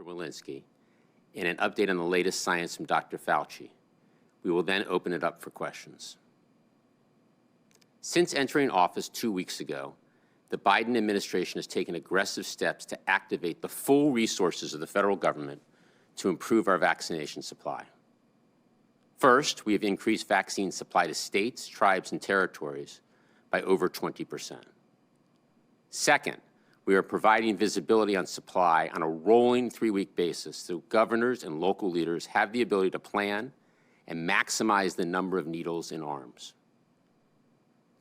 Walensky and an update on the latest science from Dr. Fauci. We will then open it up for questions. Since entering office 2 weeks ago, the Biden administration has taken aggressive steps to activate the full resources of the federal government to improve our vaccination supply. First, we have increased vaccine supply to states, tribes, and territories by over 20%. Second, we are providing visibility on supply on a rolling 3-week basis so governors and local leaders have the ability to plan and maximize the number of needles in arms.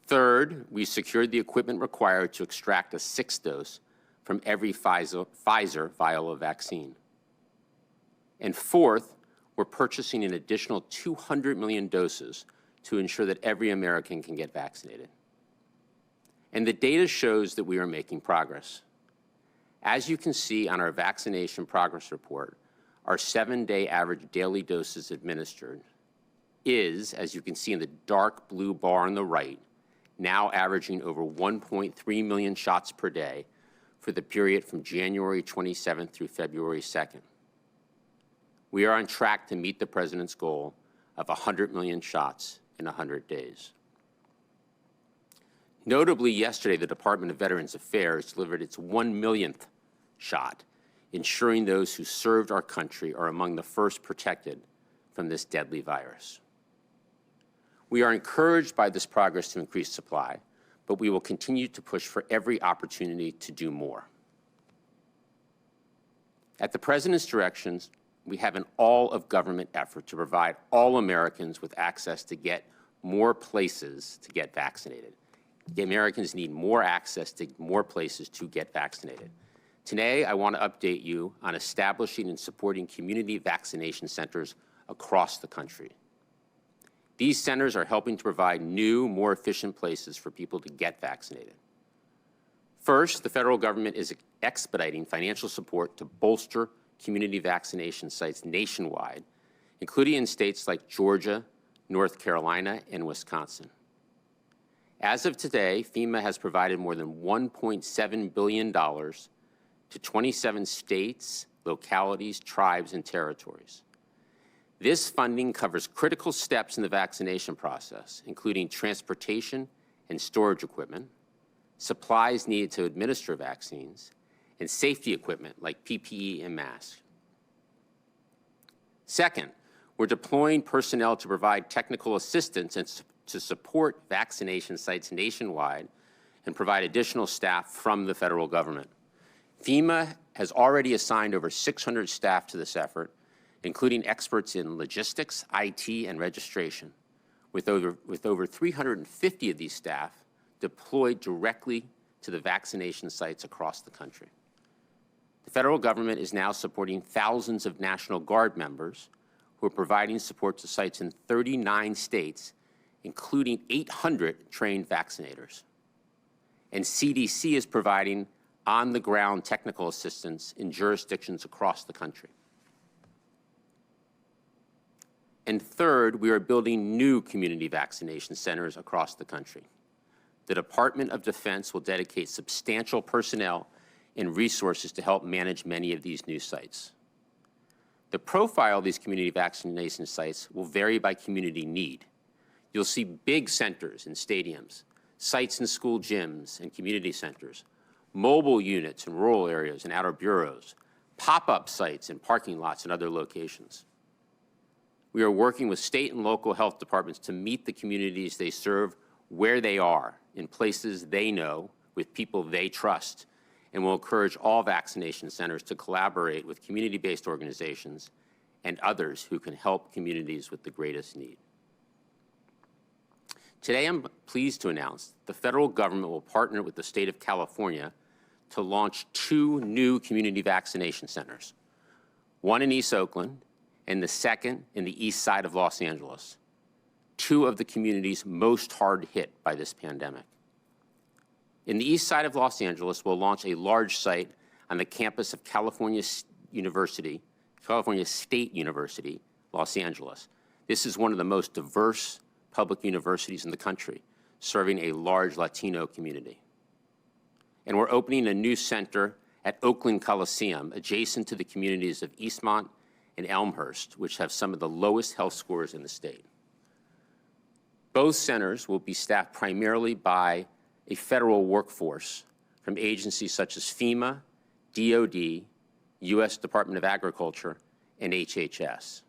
Third, we secured the equipment required to extract a 6th dose from every Pfizer vial of vaccine. And fourth, we're purchasing an additional 200 million doses to ensure that every American can get vaccinated. And the data shows that we are making progress. As you can see on our vaccination progress report, our 7-day average daily doses administered is, as you can see in the dark blue bar on the right, now averaging over 1.3 million shots per day for the period from January 27th through February 2nd. We are on track to meet the President's goal of 100 million shots in 100 days. Notably, yesterday, the Department of Veterans Affairs delivered its 1 millionth shot, ensuring those who served our country are among the first protected from this deadly virus. We are encouraged by this progress to increase supply, but we will continue to push for every opportunity to do more. At the President's directions, we have an all-of-government effort to provide all Americans with access to get more places to get vaccinated. The Americans need more access to more places to get vaccinated. Today, I want to update you on establishing and supporting community vaccination centers across the country. These centers are helping to provide new, more efficient places for people to get vaccinated. First, the federal government is expediting financial support to bolster community vaccination sites nationwide, including in states like Georgia, North Carolina, and Wisconsin. As of today, FEMA has provided more than $1.7 billion to 27 states, localities, tribes, and territories. This funding covers critical steps in the vaccination process, including transportation and storage equipment, supplies needed to administer vaccines, and safety equipment like PPE and masks. Second, we're deploying personnel to provide technical assistance and to support vaccination sites nationwide and provide additional staff from the federal government. FEMA has already assigned over 600 staff to this effort, including experts in logistics, IT, and registration, with over 350 of these staff deployed directly to the vaccination sites across the country. The federal government is now supporting thousands of National Guard members who are providing support to sites in 39 states, including 800 trained vaccinators. And CDC is providing on-the-ground technical assistance in jurisdictions across the country. And third, we are building new community vaccination centers across the country. The Department of Defense will dedicate substantial personnel and resources to help manage many of these new sites. The profile of these community vaccination sites will vary by community need. You'll see big centers in stadiums, sites in school gyms and community centers, mobile units in rural areas and outer bureaus, pop-up sites in parking lots and other locations. We are working with state and local health departments to meet the communities they serve where they are, in places they know, with people they trust, and will encourage all vaccination centers to collaborate with community-based organizations and others who can help communities with the greatest need. Today, I'm pleased to announce the federal government will partner with the state of California to launch 2 new community vaccination centers, one in East Oakland and the second in the east side of Los Angeles, 2 of the communities most hard hit by this pandemic. In the east side of Los Angeles, we'll launch a large site on the campus of California State University, Los Angeles. This is one of the most diverse public universities in the country, serving a large Latino community. And we're opening a new center at Oakland Coliseum, adjacent to the communities of Eastmont and Elmhurst, which have some of the lowest health scores in the state. Both centers will be staffed primarily by a federal workforce from agencies such as FEMA, DOD, U.S. Department of Agriculture, and HHS.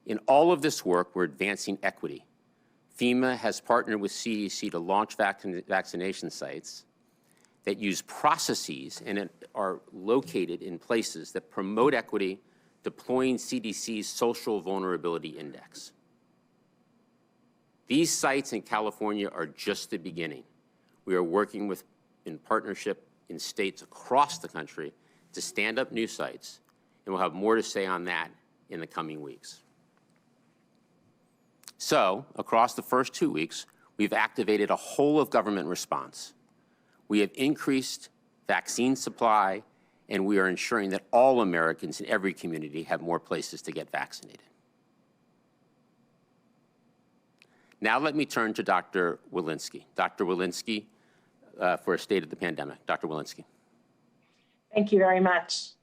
In all of this work, we're advancing equity. FEMA has partnered with CDC to launch vaccination sites that use processes and are located in places that promote equity, deploying CDC's Social Vulnerability Index. These sites in California are just the beginning. We are working in partnership in states across the country to stand up new sites, and we'll have more to say on that in the coming weeks. So, across the first 2 weeks, we've activated a whole-of-government response. We have increased vaccine supply, and we are ensuring that all Americans in every community have more places to get vaccinated. Now let me turn to Dr. Walensky. Dr. Walensky, for a state of the pandemic. Dr. Walensky. Thank you very much.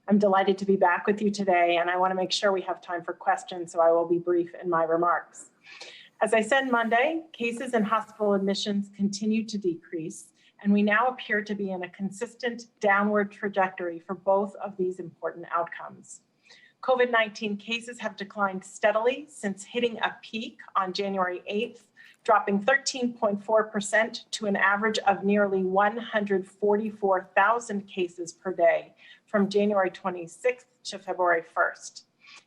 I'm delighted to be back with you today, and I want to make sure we have time for questions, so I will be brief in my remarks. As I said Monday, cases and hospital admissions continue to decrease, and we now appear to be in a consistent downward trajectory for both of these important outcomes. COVID-19 cases have declined steadily since hitting a peak on January 8th, dropping 13.4% to an average of nearly 144,000 cases per day from January 26th to February 1st.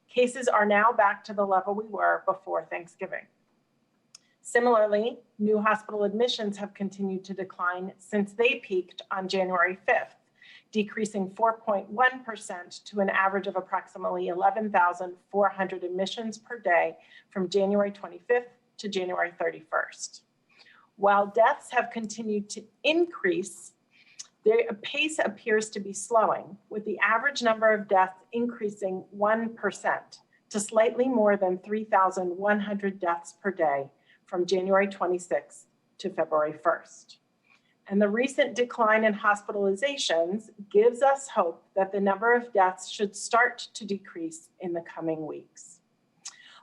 Cases are now back to the level we were before Thanksgiving. Similarly, new hospital admissions have continued to decline since they peaked on January 5th, decreasing 4.1% to an average of approximately 11,400 admissions per day from January 25th to January 31st. While deaths have continued to increase, their pace appears to be slowing, with the average number of deaths increasing 1% to slightly more than 3,100 deaths per day from January 26th to February 1st. And the recent decline in hospitalizations gives us hope that the number of deaths should start to decrease in the coming weeks.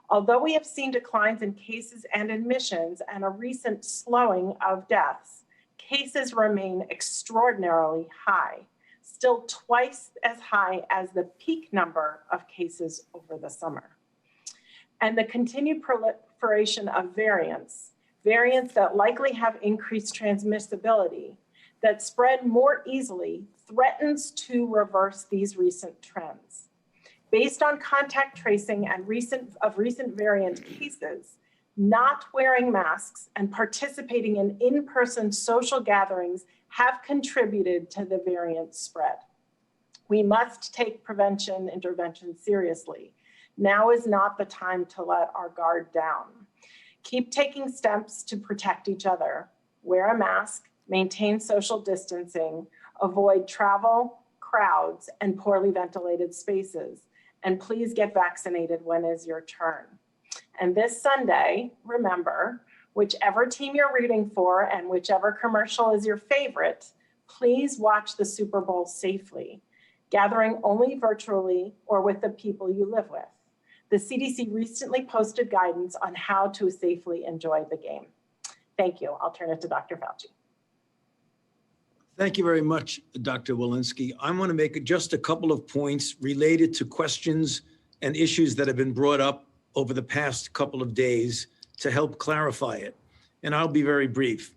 Although we have seen declines in cases and admissions and a recent slowing of deaths, cases remain extraordinarily high, still twice as high as the peak number of cases over the summer. And the continued proliferation of variants that likely have increased transmissibility, that spread more easily, threatens to reverse these recent trends. Based on contact tracing and recent variant cases, not wearing masks and participating in in-person social gatherings have contributed to the variant spread. We must take prevention intervention seriously. Now is not the time to let our guard down. Keep taking steps to protect each other. Wear a mask, maintain social distancing, avoid travel, crowds, and poorly ventilated spaces. And please get vaccinated when is your turn. And this Sunday, remember, whichever team you're rooting for and whichever commercial is your favorite, please watch the Super Bowl safely, gathering only virtually or with the people you live with. The CDC recently posted guidance on how to safely enjoy the game. Thank you. I'll turn it to Dr. Fauci. Thank you very much, Dr. Walensky. I want to make just a couple of points related to questions and issues that have been brought up over the past couple of days to help clarify it. And I'll be very brief.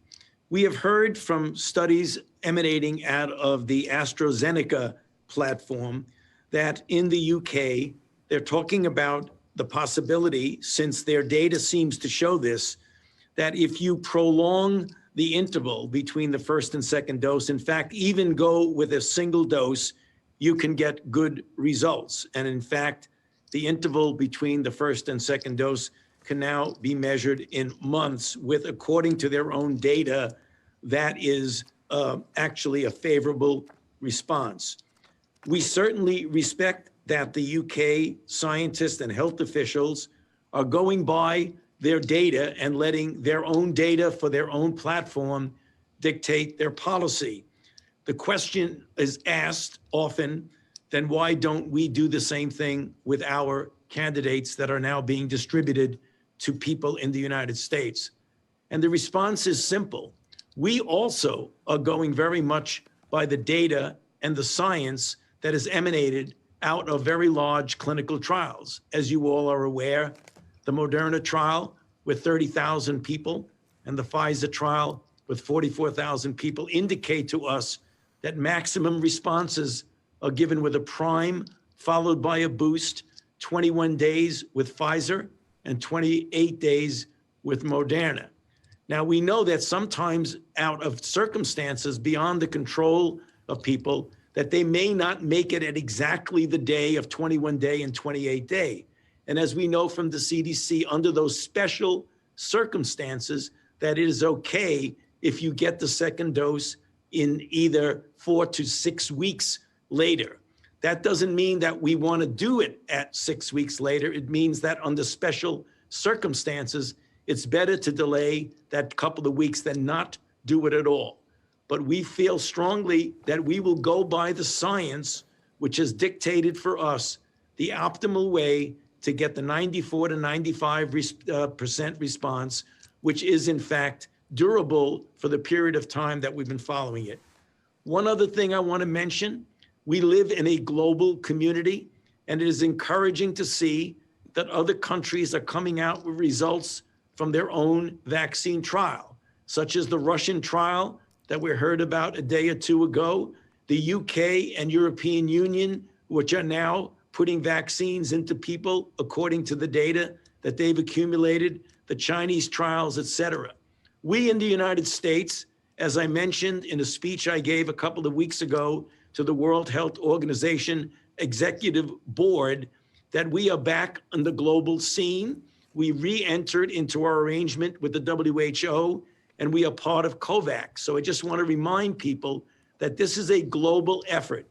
We have heard from studies emanating out of the AstraZeneca platform that in the UK, they're talking about the possibility, since their data seems to show this, that if you prolong the interval between the first and second dose, in fact, even go with a single dose, you can get good results. And in fact, the interval between the first and second dose can now be measured in months with, according to their own data, that is actually a favorable response. We certainly respect that the UK scientists and health officials are going by their data and letting their own data for their own platform dictate their policy. The question is asked often, then why don't we do the same thing with our candidates that are now being distributed to people in the United States? And the response is simple. We also are going very much by the data and the science that is emanated out of very large clinical trials. As you all are aware, the Moderna trial with 30,000 people and the Pfizer trial with 44,000 people indicate to us that maximum responses are given with a prime followed by a boost, 21 days with Pfizer and 28 days with Moderna. Now, we know that sometimes out of circumstances beyond the control of people, that they may not make it at exactly the day of 21 day and 28 day. And as we know from the CDC, under those special circumstances, that it is okay if you get the second dose in either 4 to 6 weeks later. That doesn't mean that we want to do it at 6 weeks later. It means that under special circumstances, it's better to delay that couple of weeks than not do it at all. But we feel strongly that we will go by the science, which has dictated for us the optimal way to get the 94 to 95% response, which is in fact durable for the period of time that we've been following it. One other thing I want to mention, we live in a global community, and it is encouraging to see that other countries are coming out with results from their own vaccine trial, such as the Russian trial that we heard about a day or two ago, the UK and European Union, which are now putting vaccines into people according to the data that they've accumulated, the Chinese trials, et cetera. We in the United States, as I mentioned in a speech I gave a couple of weeks ago to the World Health Organization Executive Board, that we are back on the global scene. We re-entered into our arrangement with the WHO, and we are part of COVAX. So I just want to remind people that this is a global effort.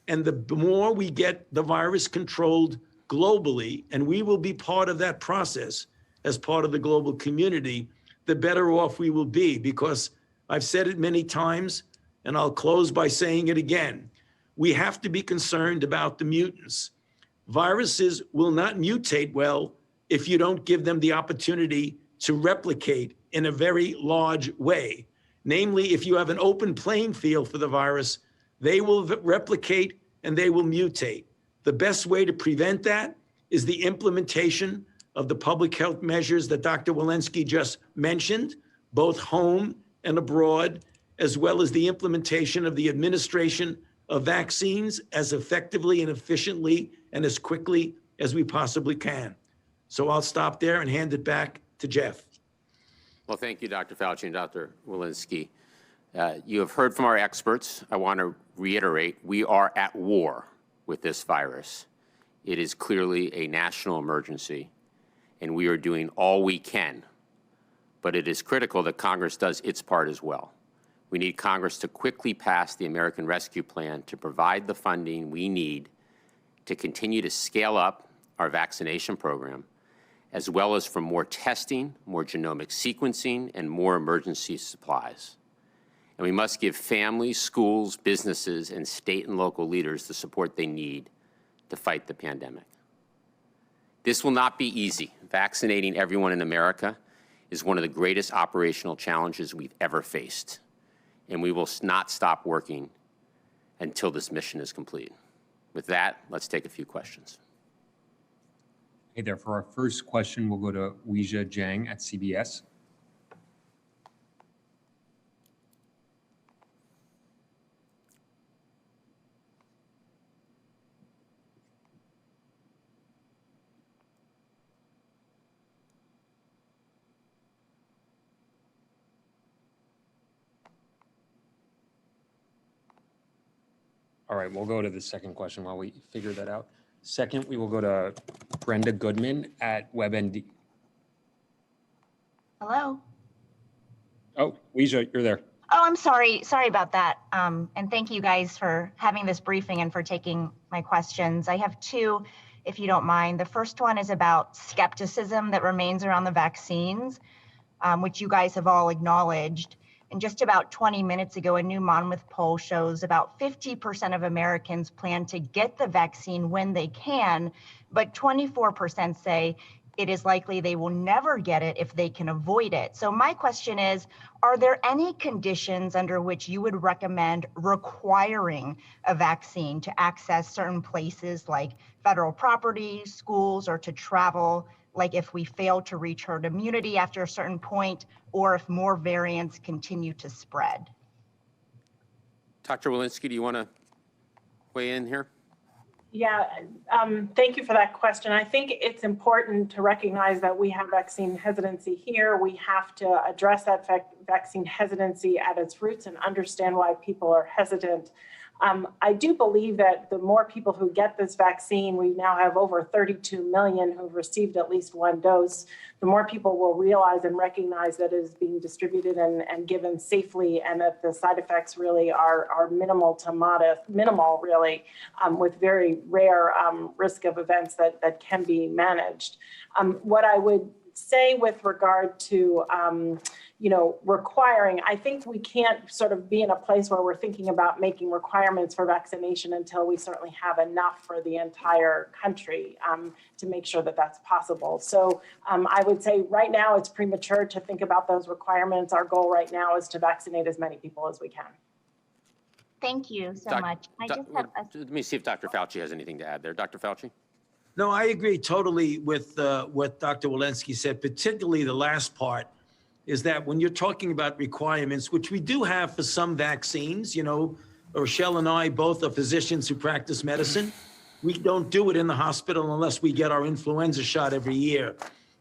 And the more we get the virus controlled globally, and we will be part of that process as part of the global community, the better off we will be. Because I've said it many times, and I'll close by saying it again. We have to be concerned about the mutants. Viruses will not mutate well if you don't give them the opportunity to replicate in a very large way. Namely, if you have an open playing field for the virus, they will replicate and they will mutate. The best way to prevent that is the implementation of the public health measures that Dr. Walensky just mentioned, both home and abroad, as well as the implementation of the administration of vaccines as effectively and efficiently and as quickly as we possibly can. So I'll stop there and hand it back to Jeff. Well, thank you, Dr. Fauci and Dr. Walensky. You have heard from our experts. I want to reiterate, we are at war with this virus. It is clearly a national emergency, and we are doing all we can. But it is critical that Congress does its part as well. We need Congress to quickly pass the American Rescue Plan to provide the funding we need to continue to scale up our vaccination program, as well as for more testing, more genomic sequencing, and more emergency supplies. And we must give families, schools, businesses, and state and local leaders the support they need to fight the pandemic. This will not be easy. Vaccinating everyone in America is one of the greatest operational challenges we've ever faced. And we will not stop working until this mission is complete. With that, let's take a few questions. Hey there, for our first question, we'll go to Weijia Jiang at CBS. All right, we'll go to the second question while we figure that out. Second, we will go to Brenda Goodman at WebMD. Hello? Oh, Weijia, you're there. Oh, I'm sorry. Sorry about that. And thank you guys for having this briefing and for taking my questions. I have two, if you don't mind. The first one is about skepticism that remains around the vaccines, which you guys have all acknowledged. And just about 20 minutes ago, a new Monmouth poll shows about 50% of Americans plan to get the vaccine when they can, but 24% say it is likely they will never get it if they can avoid it. So my question is, are there any conditions under which you would recommend requiring a vaccine to access certain places like federal property, schools, or to travel, like if we fail to reach herd immunity after a certain point, or if more variants continue to spread? Dr. Walensky, do you want to weigh in here? Yeah, thank you for that question. I think it's important to recognize that we have vaccine hesitancy here. We have to address that vaccine hesitancy at its roots and understand why people are hesitant. I do believe that the more people who get this vaccine, we now have over 32 million who've received at least one dose, the more people will realize and recognize that it is being distributed and given safely, and that the side effects really are minimal to minimal really, with very rare risk of events that can be managed. What I would say with regard to requiring, I think we can't sort of be in a place where we're thinking about making requirements for vaccination until we certainly have enough for the entire country to make sure that that's possible. So I would say right now it's premature to think about those requirements. Our goal right now is to vaccinate as many people as we can. Thank you so much. Let me see if Dr. Fauci has anything to add there. Dr. Fauci? No, I agree totally with what Dr. Walensky said, particularly the last part, is that when you're talking about requirements, which we do have for some vaccines, Rochelle and I both are physicians who practice medicine. We don't do it in the hospital unless we get our influenza shot every year.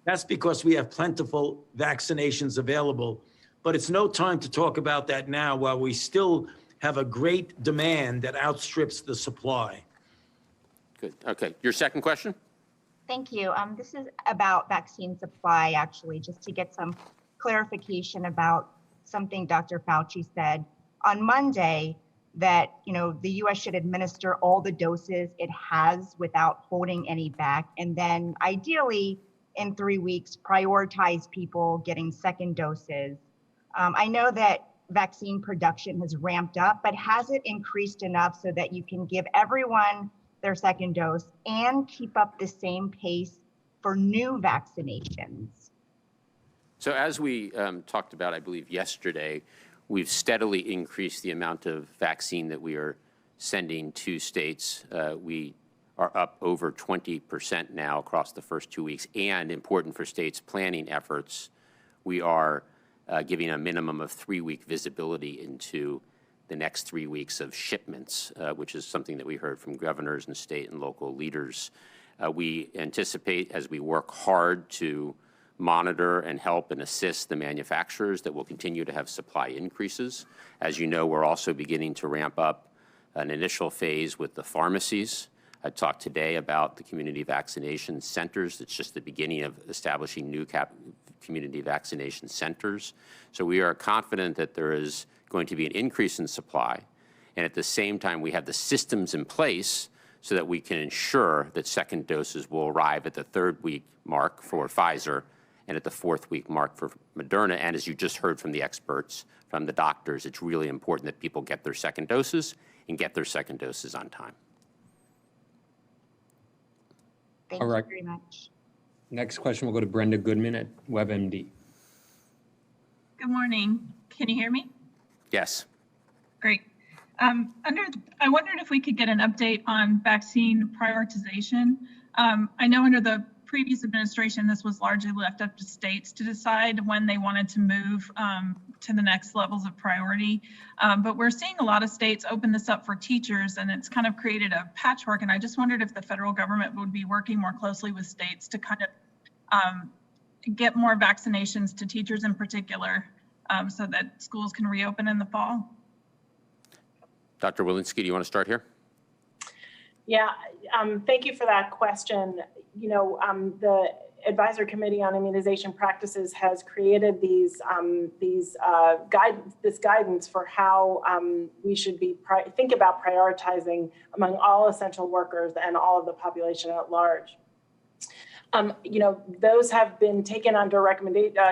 That's because we have plentiful vaccinations available. But it's no time to talk about that now while we still have a great demand that outstrips the supply. Good. Okay. Your second question? Thank you. This is about vaccine supply, actually, just to get some clarification about something Dr. Fauci said on Monday, that the U.S. should administer all the doses it has without holding any back, and then ideally in 3 weeks prioritize people getting second doses. I know that vaccine production has ramped up, but has it increased enough so that you can give everyone their second dose and keep up the same pace for new vaccinations? So as we talked about, I believe yesterday, we've steadily increased the amount of vaccine that we are sending to states. We are up over 20% now across the first 2 weeks, and important for states' planning efforts, we are giving a minimum of 3-week visibility into the next 3 weeks of shipments, which is something that we heard from governors and state and local leaders. We anticipate, as we work hard to monitor and help and assist the manufacturers, that will continue to have supply increases. As you know, we're also beginning to ramp up an initial phase with the pharmacies. I talked today about the community vaccination centers. It's just the beginning of establishing new community vaccination centers. So we are confident that there is going to be an increase in supply. And at the same time, we have the systems in place so that we can ensure that second doses will arrive at the 3rd week mark for Pfizer and at the 4th week mark for Moderna. And as you just heard from the experts, from the doctors, it's really important that people get their second doses and get their second doses on time. Thank you very much. Next question will go to Brenda Goodman at WebMD. Good morning. Can you hear me? Yes. Great. I wondered if we could get an update on vaccine prioritization. I know under the previous administration, this was largely left up to states to decide when they wanted to move to the next levels of priority. But we're seeing a lot of states open this up for teachers, and it's kind of created a patchwork. And I just wondered if the federal government would be working more closely with states to kind of get more vaccinations to teachers in particular, so that schools can reopen in the fall. Dr. Walensky, do you want to start here? Yeah, thank you for that question. The Advisory Committee on Immunization Practices has created this guidance for how we should think about prioritizing among all essential workers and all of the population at large. Those have been taken under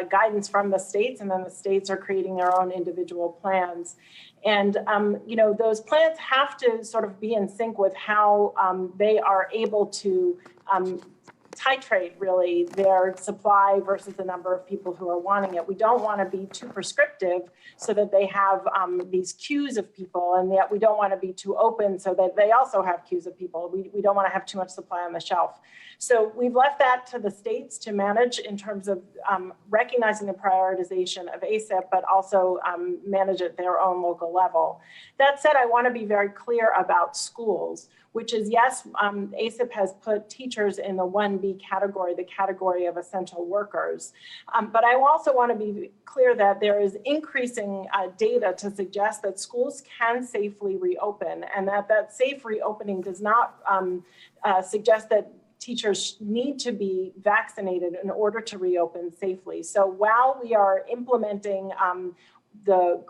guidance from the states, and then the states are creating their own individual plans. And, those plans have to sort of be in sync with how they are able to titrate really their supply versus the number of people who are wanting it. We don't want to be too prescriptive so that they have these queues of people, and yet we don't want to be too open so that they also have queues of people. We don't want to have too much supply on the shelf. So we've left that to the states to manage in terms of recognizing the prioritization of ACIP, but also manage at their own local level. That said, I want to be very clear about schools, which is, yes, ACIP has put teachers in the 1B category, the category of essential workers. But I also want to be clear that there is increasing data to suggest that schools can safely reopen, and that safe reopening does not suggest that teachers need to be vaccinated in order to reopen safely. So while we are implementing the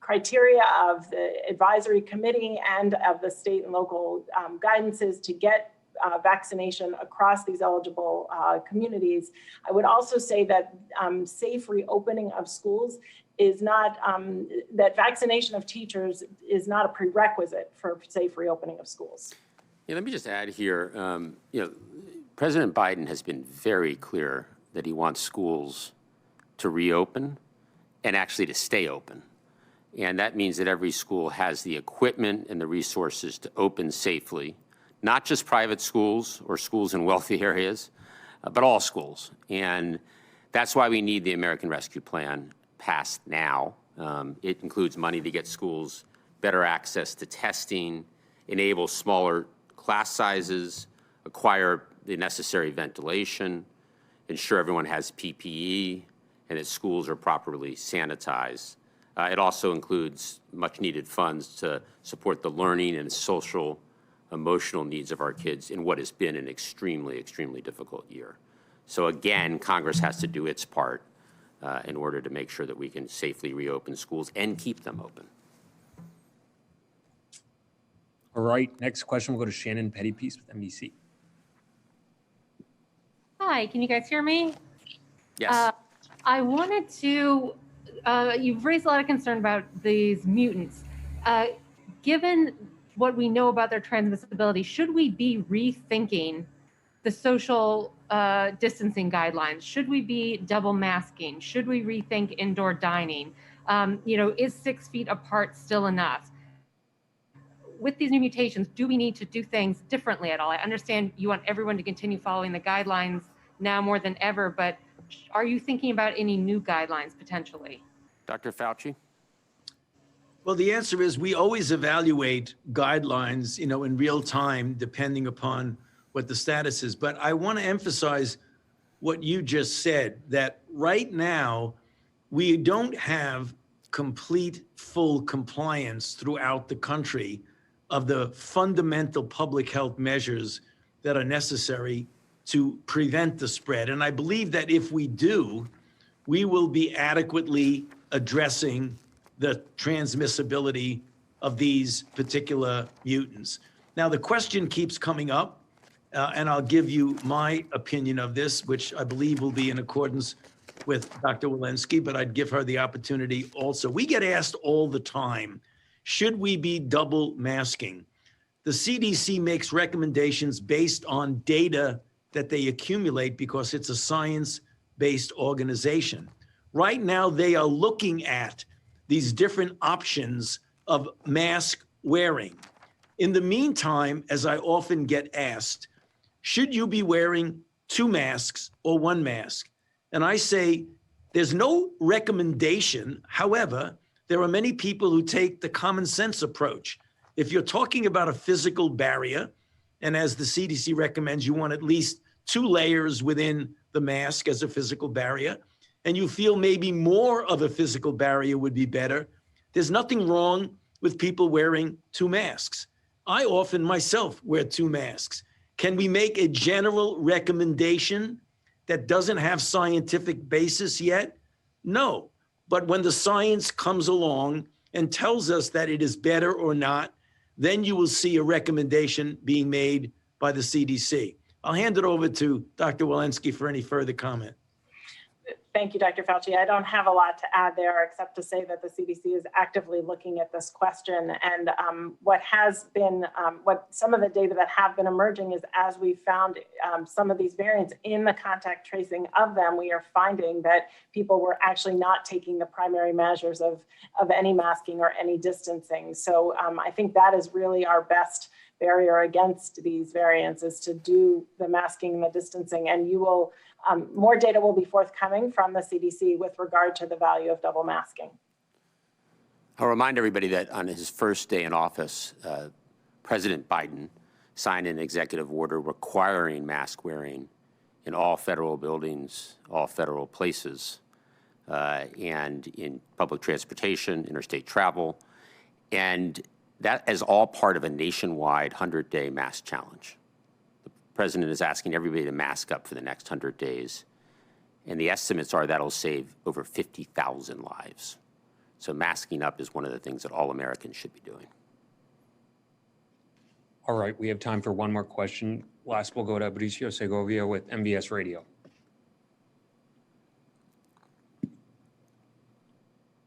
criteria of the advisory committee and of the state and local guidances to get vaccination across these eligible communities, I would also say that safe reopening of schools is not, that vaccination of teachers is not a prerequisite for safe reopening of schools. Yeah, let me just add here, President Biden has been very clear that he wants schools to reopen and actually to stay open. And that means that every school has the equipment and the resources to open safely, not just private schools or schools in wealthy areas, but all schools. And that's why we need the American Rescue Plan passed now. It includes money to get schools better access to testing, enable smaller class sizes, acquire the necessary ventilation, ensure everyone has PPE, and that schools are properly sanitized. It also includes much needed funds to support the learning and social, emotional needs of our kids in what has been an extremely, extremely difficult year. So again, Congress has to do its part in order to make sure that we can safely reopen schools and keep them open. All right, next question, we'll go to Shannon Pettypiece with NBC. Hi, can you guys hear me? Yes. I wanted to, you've raised a lot of concern about these mutants. Given what we know about their transmissibility, should we be rethinking the social distancing guidelines? Should we be double masking? Should we rethink indoor dining? Is 6 feet apart still enough? With these new mutations, do we need to do things differently at all? I understand you want everyone to continue following the guidelines now more than ever, but are you thinking about any new guidelines potentially? Dr. Fauci? Well, the answer is we always evaluate guidelines, in real time, depending upon what the status is. But I want to emphasize what you just said, that right now, we don't have complete, full compliance throughout the country of the fundamental public health measures that are necessary to prevent the spread. And I believe that if we do, we will be adequately addressing the transmissibility of these particular mutants. Now, the question keeps coming up, and I'll give you my opinion of this, which I believe will be in accordance with Dr. Walensky, but I'd give her the opportunity also. We get asked all the time, should we be double masking? The CDC makes recommendations based on data that they accumulate because it's a science-based organization. Right now, they are looking at these different options of mask wearing. In the meantime, as I often get asked, should you be wearing 2 masks or 1 mask? And I say, there's no recommendation. However, there are many people who take the common sense approach. If you're talking about a physical barrier, and as the CDC recommends, you want at least 2 layers within the mask as a physical barrier, and you feel maybe more of a physical barrier would be better, there's nothing wrong with people wearing 2 masks. I often myself wear 2 masks. Can we make a general recommendation that doesn't have scientific basis yet? No. But when the science comes along and tells us that it is better or not, then you will see a recommendation being made by the CDC. I'll hand it over to Dr. Walensky for any further comment. Thank you, Dr. Fauci. I don't have a lot to add there except to say that the CDC is actively looking at this question. And what some of the data that have been emerging is as we found some of these variants in the contact tracing of them, we are finding that people were actually not taking the primary measures of any masking or any distancing. So I think that is really our best barrier against these variants, is to do the masking and the distancing. And you will more data will be forthcoming from the CDC with regard to the value of double masking. I'll remind everybody that on his first day in office, President Biden signed an executive order requiring mask wearing in all federal buildings, all federal places, and in public transportation, interstate travel, and that is all part of a nationwide 100-day mask challenge. The president is asking everybody to mask up for the next 100 days. And the estimates are that'll save over 50,000 lives. So masking up is one of the things that all Americans should be doing. All right, we have time for one more question. Last, we'll go to Bricio Segovia with MBS Radio.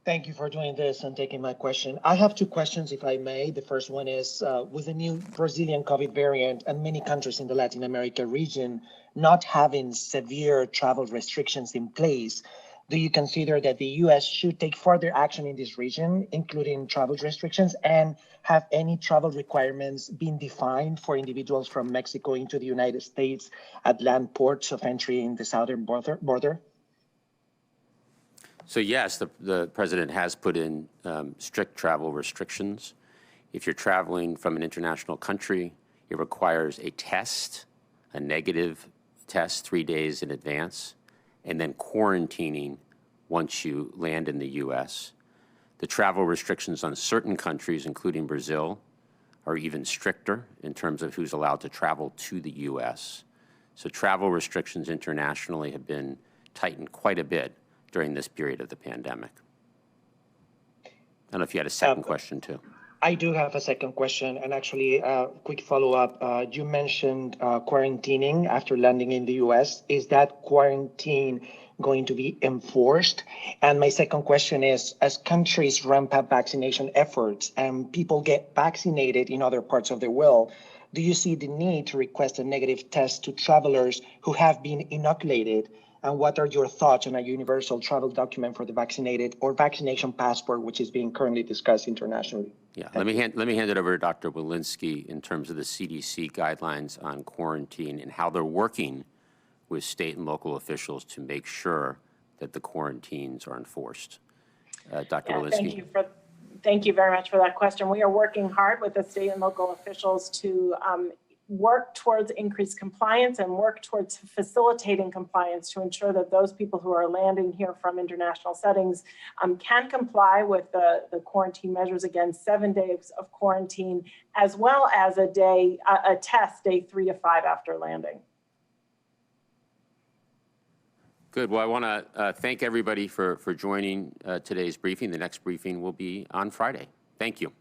Thank you for doing this and taking my question. I have two questions, if I may. The first one is, with the new Brazilian COVID variant and many countries in the Latin America region not having severe travel restrictions in place, do you consider that the U.S. should take further action in this region, including travel restrictions, and have any travel requirements been defined for individuals from Mexico into the United States at land ports of entry in the southern border? So yes, the president has put in strict travel restrictions. If you're traveling from an international country, it requires a test, a negative test 3 days in advance, and then quarantining once you land in the U.S. The travel restrictions on certain countries, including Brazil, are even stricter in terms of who's allowed to travel to the U.S. So travel restrictions internationally have been tightened quite a bit during this period of the pandemic. I don't know if you had a second question too. I do have a second question, and actually a quick follow-up. You mentioned quarantining after landing in the U.S. Is that quarantine going to be enforced? And my second question is, as countries ramp up vaccination efforts and people get vaccinated in other parts of the world, do you see the need to request a negative test to travelers who have been inoculated? And what are your thoughts on a universal travel document for the vaccinated or vaccination passport, which is being currently discussed internationally? Yeah, let me hand it over to Dr. Walensky in terms of the CDC guidelines on quarantine and how they're working with state and local officials to make sure that the quarantines are enforced. Dr. Walensky. Thank you very much for that question. We are working hard with the state and local officials to work towards increased compliance and work towards facilitating compliance to ensure that those people who are landing here from international settings can comply with the quarantine measures. Again, 7 days of quarantine, as well as a test day 3 to 5 after landing. Good. Well, I want to thank everybody for joining today's briefing. The next briefing will be on Friday. Thank you.